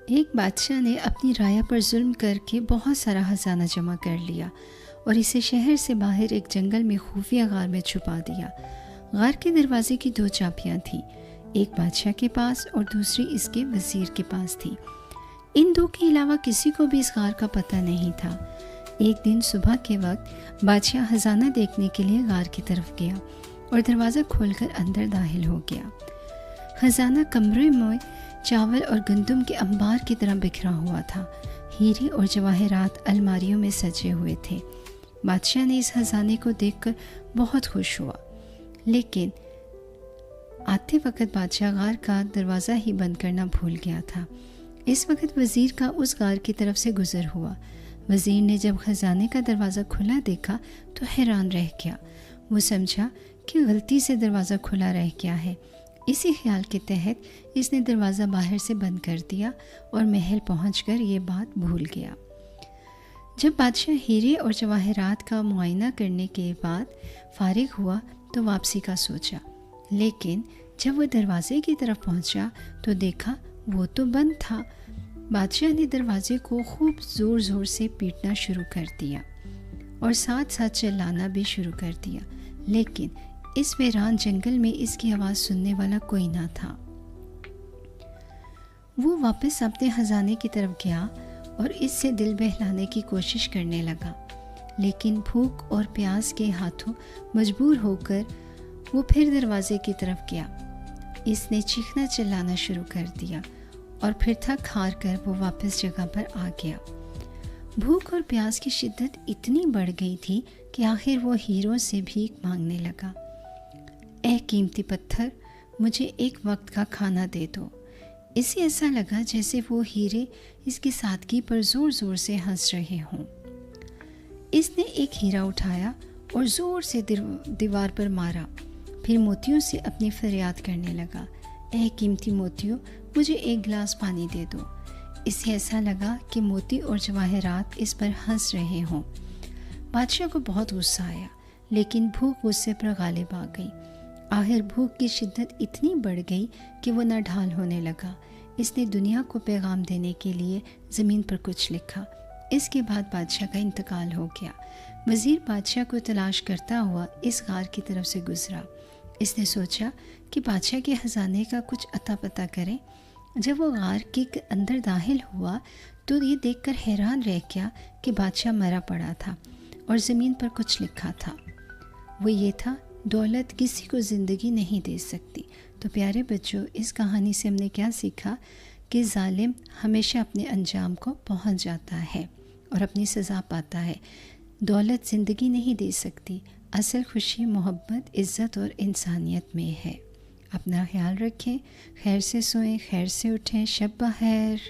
ایک بادشاہ نے اپنی رعایا پر ظلم کر کے بہت سارا خزانہ جمع کر لیا اور اسے شہر سے باہر ایک جنگل میں خفیہ غار میں چھپا دیا۔ غار کے دروازے کی 2 چابیاں تھیں، ایک بادشاہ کے پاس اور دوسری اس کے وزیر کے پاس تھی۔ ان 2 کے علاوہ کسی کو بھی اس غار کا پتہ نہیں تھا۔ ایک دن صبح کے وقت بادشاہ خزانہ دیکھنے کے لیے غار کی طرف گیا اور دروازہ کھول کر اندر داخل ہو گیا۔ خزانہ کمرے میں چاول اور گندم کے انبار کی طرح بکھرا ہوا تھا۔ ہیرے اور جواہرات الماریوں میں سجے ہوئے تھے۔ بادشاہ نے اس خزانے کو دیکھ کر بہت خوش ہوا، لیکن آتے وقت بادشاہ غار کا دروازہ ہی بند کرنا بھول گیا تھا۔ اس وقت وزیر کا اس غار کی طرف سے گزر ہوا۔ وزیر نے جب خزانے کا دروازہ کھلا دیکھا تو حیران رہ گیا۔ وہ سمجھا کہ غلطی سے دروازہ کھلا رہ گیا ہے۔ اسی خیال کے تحت اس نے دروازہ باہر سے بند کر دیا اور محل پہنچ کر یہ بات بھول گیا۔ جب بادشاہ ہیرے اور جواہرات کا معائنہ کرنے کے بعد فارغ ہوا تو واپسی کا سوچا، لیکن جب وہ دروازے کی طرف پہنچا تو دیکھا وہ تو بند تھا۔ بادشاہ نے دروازے کو خوب زور زور سے پیٹنا شروع کر دیا اور ساتھ ساتھ چلانا بھی شروع کر دیا، لیکن اس ویران جنگل میں اس کی آواز سننے والا کوئی نہ تھا۔ وہ واپس اپنے خزانے کی طرف گیا اور اس سے دل بہلانے کی کوشش کرنے لگا، لیکن بھوک اور پیاس کے ہاتھوں مجبور ہو کر وہ پھر دروازے کی طرف گیا۔ اس نے چیخنا چلانا شروع کر دیا اور پھر تھک ہار کر وہ واپس جگہ پر آ گیا۔ بھوک اور پیاس کی شدت اتنی بڑھ گئی تھی کہ آخر وہ ہیروں سے بھیک مانگنے لگا۔ اے قیمتی پتھر، مجھے ایک وقت کا کھانا دے دو۔ اسے ایسا لگا جیسے وہ ہیرے اس کی سادگی پر زور زور سے ہنس رہے ہوں۔ اس نے ایک ہیرا اٹھایا اور زور سے دیوار پر مارا، پھر موتیوں سے اپنی فریاد کرنے لگا، اے قیمتی موتیوں، مجھے ایک گلاس پانی دے دو۔ اسے ایسا لگا کہ موتی اور جواہرات اس پر ہنس رہے ہوں۔ بادشاہ کو بہت غصہ آیا، لیکن بھوک غصے پر غالب آ گئی۔ آخر بھوک کی شدت اتنی بڑھ گئی کہ وہ ناڈھال ہونے لگا۔ اس نے دنیا کو پیغام دینے کے لیے زمین پر کچھ لکھا۔ اس کے بعد بادشاہ کا انتقال ہو گیا۔ وزیر بادشاہ کو تلاش کرتا ہوا اس غار کی طرف سے گزرا۔ اس نے سوچا کہ بادشاہ کے خزانے کا کچھ اتا پتہ کریں۔ جب وہ غار کے اندر داخل ہوا تو یہ دیکھ کر حیران رہ گیا کہ بادشاہ مرا پڑا تھا اور زمین پر کچھ لکھا تھا۔ وہ یہ تھا، دولت کسی کو زندگی نہیں دے سکتی۔ تو پیارے بچوں، اس کہانی سے ہم نے کیا سیکھا کہ ظالم ہمیشہ اپنے انجام کو پہنچ جاتا ہے اور اپنی سزا پاتا ہے۔ دولت زندگی نہیں دے سکتی، اصل خوشی محبت، عزت اور انسانیت میں ہے۔ اپنا خیال رکھیں، خیر سے سوئیں، خیر سے اٹھیں، شب بخیر۔